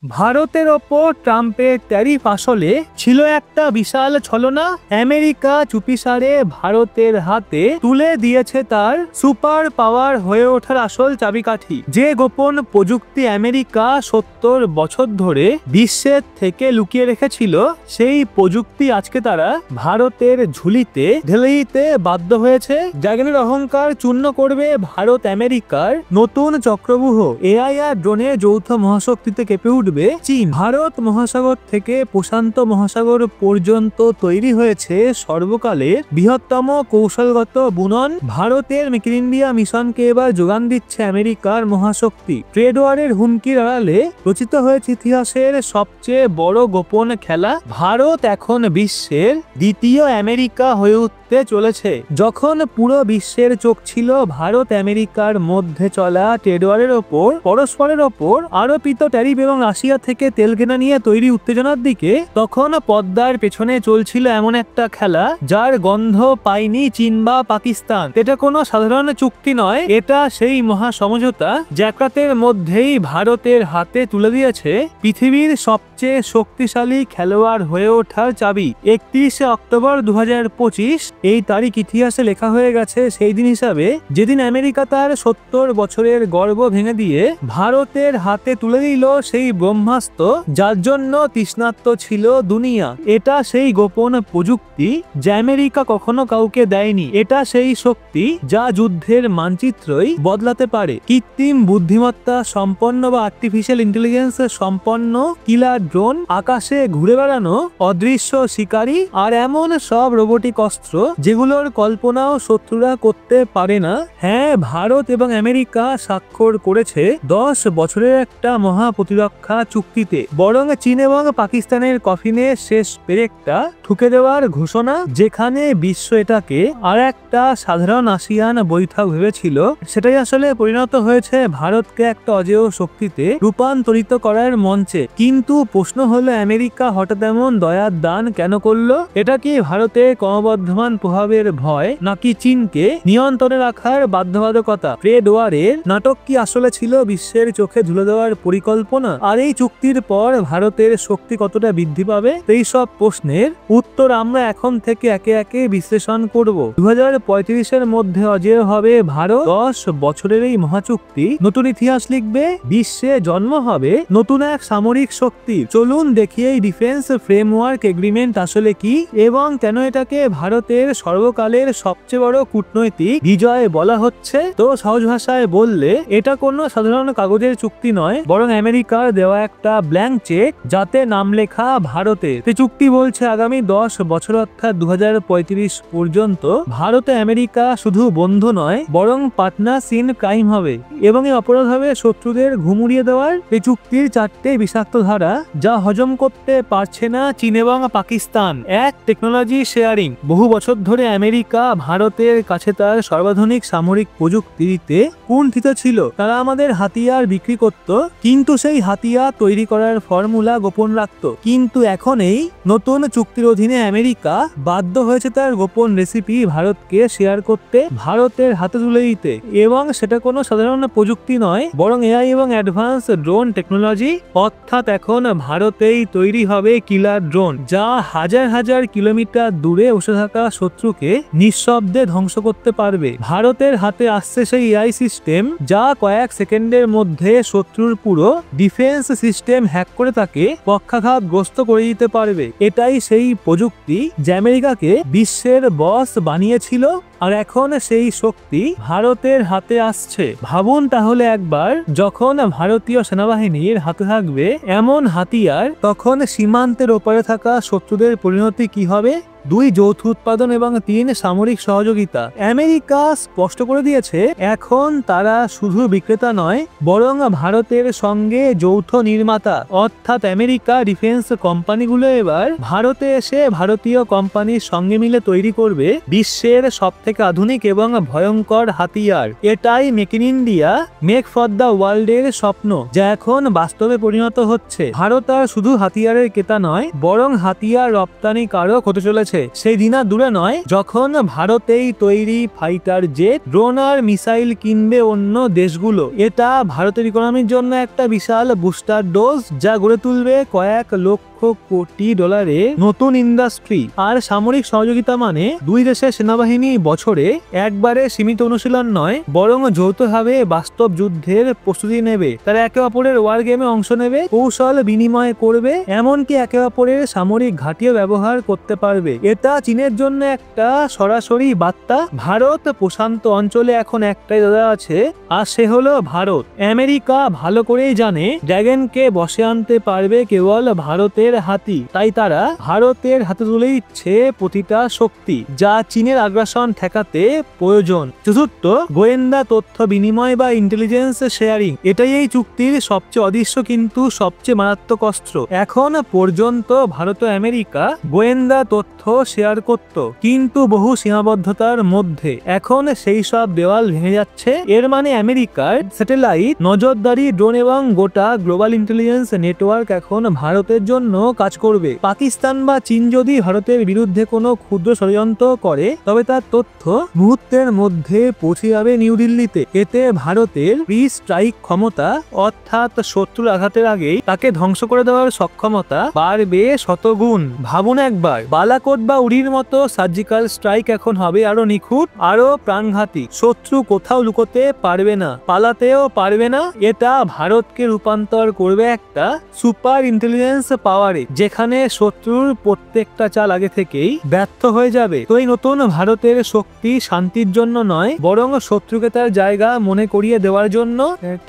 ভারতের ওপর ট্রাম্পের ট্যারিফ আসলে ছিল একটা বিশাল ছলনা। আমেরিকা চুপিসারে ভারতের হাতে তুলে দিয়েছে তার সুপার পাওয়ার হয়ে ওঠার আসল চাবিকাঠি। যে গোপন প্রযুক্তি আমেরিকা 70 বছর ধরে বিশ্বের থেকে লুকিয়ে রেখেছিল, সেই প্রযুক্তি আজকে তারা ভারতের ঝুলিতে ঢেলে দিতে বাধ্য হয়েছে। ড্রাগনের অহংকার চূর্ণ করবে ভারত আমেরিকার নতুন চক্রব্যূহ। এআই আর ড্রোনের যৌথ মহাশক্তিতে কেঁপে উঠবে চীন। ভারত মহাসাগর থেকে প্রশান্ত মহাসাগর পর্যন্ত তৈরি হয়েছে সর্বকালের বৃহত্তম কৌশলগত বুনন। ভারতের মেক ইন ইন্ডিয়া মিশনকে এবার যোগান দিচ্ছে আমেরিকার মহাশক্তি। ট্রেড ওয়ারের হুমকির আড়ালে রচিত হয়েছে ইতিহাসের সবচেয়ে বড় গোপন খেলা। ভারত এখন বিশ্বের দ্বিতীয় আমেরিকা হয়ে উঠতে চলেছে। যখন পুরো বিশ্বের চোখ ছিল ভারত আমেরিকার মধ্যে চলা ট্রেড ওয়ারের ওপর, পরস্পরের ওপর আরোপিত ট্যারিফ এবং রাশিয়া থেকে তেল কেনা নিয়ে তৈরি উত্তেজনার দিকে, তখন পদ্মার পেছনে চলছিল এমন একটা খেলা যার গন্ধ পায়নি চীন বা পাকিস্তান। এটা কোনো সাধারণ চুক্তি নয়, এটা সেই মহা সমঝোতা জ্যাকাতের মধ্যেই ভারতের হাতে তুলে দিয়েছে পৃথিবীর সবচেয়ে শক্তিশালী খেলোয়াড় হয়ে ওঠার চাবি। 31শে অক্টোবর 2025 এই তারিখ ইতিহাসে লেখা হয়ে গেছে সেই দিন হিসাবে যেদিন আমেরিকা তার 70 বছরের গর্ব ভেঙে দিয়ে ভারতের হাতে তুলে দিল সেই ব্রহ্মাস্ত্র যার জন্য তৃষ্ণার্ত ছিল দুনিয়া। এটা সেই গোপন প্রযুক্তি যা আমেরিকা কখনো কাউকে দেয়নি। এটা সেই শক্তি যা যুদ্ধের মানচিত্রই বদলাতে পারে। কৃত্রিম বুদ্ধিমত্তা সম্পন্ন বা আর্টিফিশিয়াল ইন্টেলিজেন্স সম্পন্ন কিলার ড্রোন, আকাশে ঘুরে বেড়ানো অদৃশ্য শিকারী, আর এমন সব রোবোটিক অস্ত্র যেগুলোর কল্পনাও শত্রুরা করতে পারে না। হ্যাঁ, ভারত এবং আমেরিকা স্বাক্ষর করেছে 10 বছরের একটা মহা প্রতিরক্ষা চুক্তিতে। বরং চীন এবং পাকিস্তানের কফিনে শেষ পেরেকটা ঠুকে দেওয়ার ঘোষণা। যেখানে বিশ্ব এটাকে আর একটা সাধারণ আসিয়ান বৈঠক ভেবেছিল, সেটাই আসলে পরিণত হয়েছে ভারতকে একটা অজেয় শক্তিতে রূপান্তরিত করার মঞ্চে। কিন্তু প্রশ্ন হলো, আমেরিকা হঠাৎ এমন দয়ার দান কেন করলো? এটা কি ভারতের ক্রমবর্ধমান প্রভাবের ভয়, নাকি চীনকে নিয়ন্ত্রণে রাখার বাধ্যবাধকতা? ট্রেড ওয়ারের নাটক কি আসলে ছিল বিশ্বের চোখে ধুলে দেওয়ার পরিকল্পনা? আর এই চুক্তির পর ভারতের শক্তি কতটা বৃদ্ধি পাবে? এই সব প্রশ্নের উত্তর আমরা এখন থেকে একে একে বিশ্লেষণ করব। 2035-এর মধ্যে অজেয় হবে ভারত। 10 বছরের এই মহাচুক্তি নতুন ইতিহাস লিখবে। বিশ্বে জন্ম হবে নতুন এক সামরিক শক্তি। চলুন দেখি এই ডিফেন্স ফ্রেমওয়ার্ক এগ্রিমেন্ট আসলে কি এবং কেন এটাকে ভারতের সর্বকালের সবচেয়ে বড় কূটনৈতিক বিজয় বলা হচ্ছে। তো সহজ ভাষায় বললে, এটা কোনো সাধারণ কাগজের চুক্তি নয়, বরং আমেরিকার দেওয়া একটা ব্ল্যাঙ্ক চেক যাতে নাম লেখা ভারতের। এই চুক্তি বলছে আগামী 10 বছর অর্থাৎ 2035 পর্যন্ত ভারতে আমেরিকা শুধু বন্ধু নয়, বরং পার্টনার্স ইন ক্রাইম হবে এবং এই অপরাধ হবে শত্রুদের ঘুম উড়িয়ে দেওয়ার। এই চুক্তির 4টে বিষাক্ত ধারা যা হজম করতে পারছে না চীন এবং পাকিস্তান। এক, টেকনোলজি শেয়ারিং। বহু বছর ধরে আমেরিকা ভারতের কাছে তার সর্বাধুনিক সামরিক প্রযুক্তিতে কুণ্ঠিত ছিল। তারা আমাদের হাতিয়ার বিক্রি করত, কিন্তু সেই হাতিয়ার তৈরি করার ফর্মুলা গোপন রাখত। কিন্তু এখন এই নতুন চুক্তির অধীনে আমেরিকা বাধ্য হয়েছে তার গোপন রেসিপি ভারতকে শেয়ার করতে, ভারতের হাতে তুলে দিতে। এবং সেটা কোনো সাধারণ প্রযুক্তি নয়, বরং এআই এবং অ্যাডভান্স ড্রোন টেকনোলজি। অর্থাৎ এখন ভারতেই তৈরি হবে কিলার ড্রোন যা হাজার হাজার কিলোমিটার দূরে বসে থাকা শত্রুকে নিঃশব্দে ধ্বংস করতে পারবে। ভারতের হাতে আসছে সেই এআই সিস্টেম যা কয়েক সেকেন্ডের মধ্যে শত্রুর পুরো ডিফেন্স সিস্টেম হ্যাক করে তাকে পক্ষাঘাতগ্রস্ত করে দিতে পারবে। এটাই সেই প্রযুক্তি যা আমেরিকাকে বিশ্বের বস বানিয়েছিল, আর এখন সেই শক্তি ভারতের হাতে আসছে। ভাবুন তাহলে একবার, যখন ভারতীয় সেনাবাহিনীর হাতে থাকবে এমন হাতিয়ার, তখন সীমান্তের ওপারে থাকা শত্রুদের পরিণতি কি হবে? 2, যৌথ উৎপাদন এবং 3, সামরিক সহযোগিতা। আমেরিকা স্পষ্ট করে দিয়েছে এখন তারা শুধু বিক্রেতা নয়, বরং ভারতের সঙ্গে যৌথ নির্মাতা। অর্থাৎ আমেরিকা ডিফেন্স কোম্পানিগুলো এবার ভারতে এসে ভারতীয় কোম্পানির সঙ্গে মিলে তৈরি করবে বিশ্বের সবথেকে থেকে আধুনিক এবং ভয়ঙ্কর হাতিয়ার। এটাই make in India make for the ওয়ার্ল্ডের স্বপ্ন, যা এখন বাস্তবে পরিণত হচ্ছে। ভারত আর শুধু হাতিয়ারের ক্রেতা নয়, বরং হাতিয়ার রপ্তানিকারক হতে চলেছে। সেই দিন আর দূরে নয় যখন ভারতেই তৈরি ফাইটার জেট, ড্রোন আর মিসাইল কিনবে অন্য দেশগুলো। এটা ভারতের ইকোনমির জন্য একটা বিশাল বুস্টার ডোজ, যা গড়ে তুলবে কয়েক লক্ষ কোটি ডলারে নতুন ইন্ডাস্ট্রি। আর সামরিক সহযোগিতা মানে দুই দেশের সেনাবাহিনী বছরে একবারে সীমিত অনুশীলন নয়, বরং যৌথভাবে বাস্তব যুদ্ধের প্রস্তুতি নেবে। তারা একে অপরের ওয়ার গেমে অংশ নেবে, কৌশল বিনিময় করবে, এমনকি একে অপরের সামরিক ঘাঁটিও ব্যবহার করতে পারবে। এটা চীনের জন্য একটা সরাসরি বার্তা। ভারত প্রশান্ত অঞ্চলে এখন একটাই দাদা আছে, আর সে হলো ভারত। আমেরিকা ভালো করেই জানে ড্রাগনকে বসে আনতে পারবে কেবল ভারতের হাতি, তাই তারা ভারতের হাতে তুলে দিচ্ছে প্রতিটা শক্তি, যা চীনের আগ্রাসন ঠেকাতে প্রয়োজন। চতুর্থ, গোয়েন্দা তথ্য বিনিময় বা ইন্টেলিজেন্স শেয়ারিং। এটাই এই চুক্তির সবচেয়ে অদৃশ্য কিন্তু সবচেয়ে মারাত্মক অস্ত্র। এখন পর্যন্ত ভারত ও আমেরিকা গোয়েন্দা তথ্য শেয়ার করত, কিন্তু বহু সীমাবদ্ধতার মধ্যে। এখন সেই সব দেওয়াল ভেঙে যাচ্ছে। এর মানে আমেরিকার স্যাটেলাইট, নজরদারি, ড্রোন এবং গোটা গ্লোবাল ইন্টেলিজেন্স নেটওয়ার্ক এখন ভারতের জন্য কাজ করবে। পাকিস্তান বা চীন যদি ভারতের বিরুদ্ধে কোনো ক্ষুদ্র ষড়যন্ত্র করে, তবে তার তথ্য মুহূর্তের মধ্যে পৌঁছে যাবে নিউ দিল্লিতে। এতে ভারতের প্রি স্ট্রাইক ক্ষমতা, অর্থাৎ শত্রুর আঘাতের আগেই তাকে ধ্বংস করে দেওয়ার সক্ষমতা বাড়বে শতগুণ। ভাবুন একবার, বালাকোট বা উড়ির মতো সার্জিক্যাল স্ট্রাইক এখন হবে আরো নিখুঁত, আরো প্রাণঘাতী। শত্রু কোথাও লুকোতে পারবে না, পালাতেও পারবে না। এটা ভারতকে রূপান্তর করবে একটা সুপার ইন্টেলিজেন্স পাওয়ারে, যেখানে শত্রুর প্রত্যেকটা চাল আগে থেকেই ব্যর্থ হয়ে যাবে। তো এই নতুন ভারতের শক্তি শান্তির জন্য নয়, বরং শত্রুকে তার জায়গা মনে করিয়ে দেওয়ার জন্য।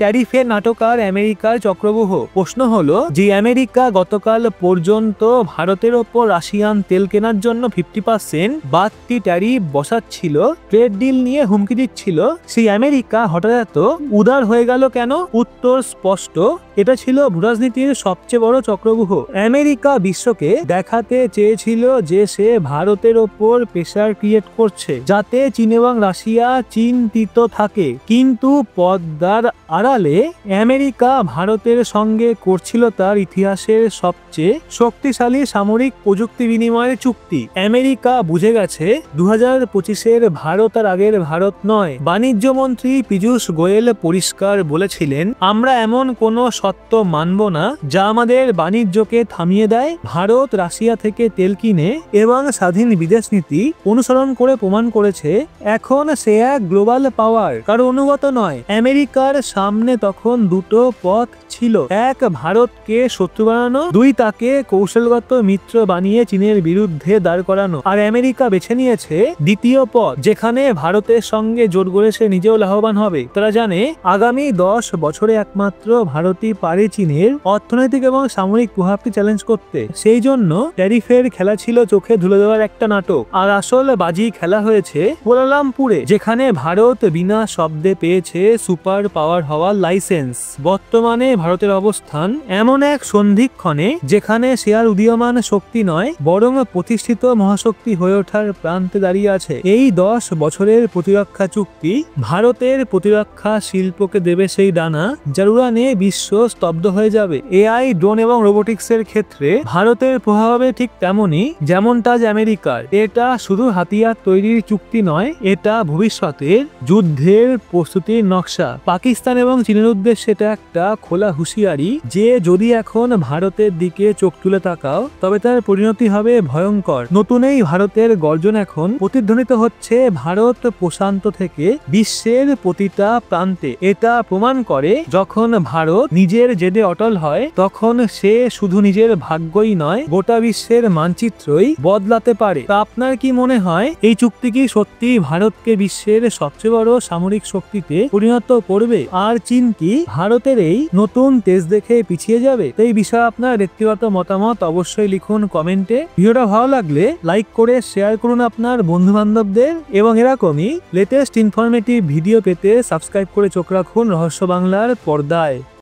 ট্যারিফের নাটকার আমেরিকার চক্রব্যূহ। প্রশ্ন হলো যে আমেরিকা গতকাল পর্যন্ত ভারতের ওপর রাশিয়ান তেল কেনার জন্য 50% বাড়তি ট্যারিফ বসাচ্ছিল, ট্রেড ডিল নিয়ে হুমকি দিচ্ছিল, সেই আমেরিকা হঠাৎ এত উদার হয়ে গেল কেন? উত্তর স্পষ্ট, এটা ছিল ভূরাজনীতির সবচেয়ে বড় চক্রব্যূহ। আমেরিকা বিশ্বকে দেখাতে চেয়েছিল যে সে ভারতের ওপর প্রেসার ক্রিয়েট করছে, যাতে চীন এবং রাশিয়া চিন্তিত থাকে। কিন্তু পর্দার আড়ালে আমেরিকা ভারতের সঙ্গে করছিল তার ইতিহাসের সবচেয়ে শক্তিশালী সামরিক প্রযুক্তি বিনিময়ের চুক্তি। আমেরিকা বুঝে গেছে 2025-এর ভারত আর আগের ভারত নয়। বাণিজ্য মন্ত্রী পীযূষ গোয়েল পরিষ্কার বলেছিলেন, আমরা এমন কোনো সত্য মানব না যা আমাদের বাণিজ্যকে থামিয়ে দেয়। ভারত রাশিয়া থেকে তেল কিনে এবং স্বাধীন বিদেশ নীতি অনুসরণ করে প্রমাণ করেছে এখন সে এক গ্লোবাল পাওয়ার, কারো অনুগত নয়। আমেরিকার সামনে তখন দুটো পথ ছিল, এক ভারতকে শত্রু বানানো, দুই তাকে কৌশলগত মিত্র বানিয়ে চীনের বিরুদ্ধে দাঁড় করানো। আর আমেরিকা বেছে নিয়েছে দ্বিতীয় পথ, যেখানে ভারতের সঙ্গে জোট গড়ে সে নিজেও লাভবান হবে। তারা জানে আগামী 10 বছরে একমাত্র ভারতই পারে চীনের অর্থনৈতিক এবং সামরিক প্রভাবকে চ্যালেঞ্জ করতে। সেই জন্য ট্যারিফের খেলা ছিল চোখে ধুলে দেওয়ার একটা নাটক, আর আসল বাজি খেলা হয়েছে কুয়ালালামপুরে, যেখানে ভারত বিনা শব্দে পেয়েছে সুপার পাওয়ার হওয়ার লাইসেন্স। বর্তমানে ভারতের অবস্থান এমন এক সন্ধিক্ষণে যেখানে সে আর উদীয়মান শক্তি নয়, বরং প্রতিষ্ঠিত মহাশক্তি হয়ে ওঠার প্রান্তে দাঁড়িয়ে আছে। এই 10 বছরের প্রতিরক্ষা চুক্তি ভারতের প্রতিরক্ষা শিল্পকে দেবে সেই ডানা যার উড়ানে বিশ্ব স্তব্ধ হয়ে যাবে। এআই, ড্রোন এবং রোবোটিক্সের ক্ষেত্রে ভারতের প্রভাব হবে ঠিক তেমনই যেমনটা আজ আমেরিকার। এটা শুধু হাতিয়ার তৈরির চুক্তি নয়, এটা ভবিষ্যতের যুদ্ধের প্রস্তুতির নকশা। পাকিস্তান এবং চীনের উদ্দেশ্যে এটা একটা খোলা হুঁশিয়ারি যে যদি এখন ভারতের দিকে চোখ তুলে তাকাও, তবে তার পরিণতি হবে ভয়ঙ্কর। নতুন এই ভারতের গর্জন এখন প্রতিধ্বনিত হচ্ছে ভারত প্রশান্ত থেকে বিশ্বের প্রতিটা প্রান্তে। এটা প্রমাণ করে যখন ভারত নিজের জেদে অটল হয়, তখন সে শুধু নিজের ভাগ্যই নয়, গোটা বিশ্বের মানচিত্রই বদলাতে পারে। তা আপনার কি মনে হয়, এই চুক্তি কি সত্যি ভারতকে বিশ্বের সবচেয়ে বড় সামরিক শক্তিতে পরিণত করবে? আর চীন কি ভারতের এই নতুন তেজ দেখে পিছিয়ে যাবে? তো এই বিষয়ে আপনার ব্যক্তিগত মতামত অবশ্যই লিখুন কমেন্টে। ভিডিওটা ভালো লাগলে লাইক করে শেয়ার করুন আপনার বন্ধু বান্ধবদের, এবং এরকমই লেটেস্ট ইনফরমেটিভ ভিডিও পেতে সাবস্ক্রাইব করে চোখ রাখুন রহস্য বাংলার পর্দায়।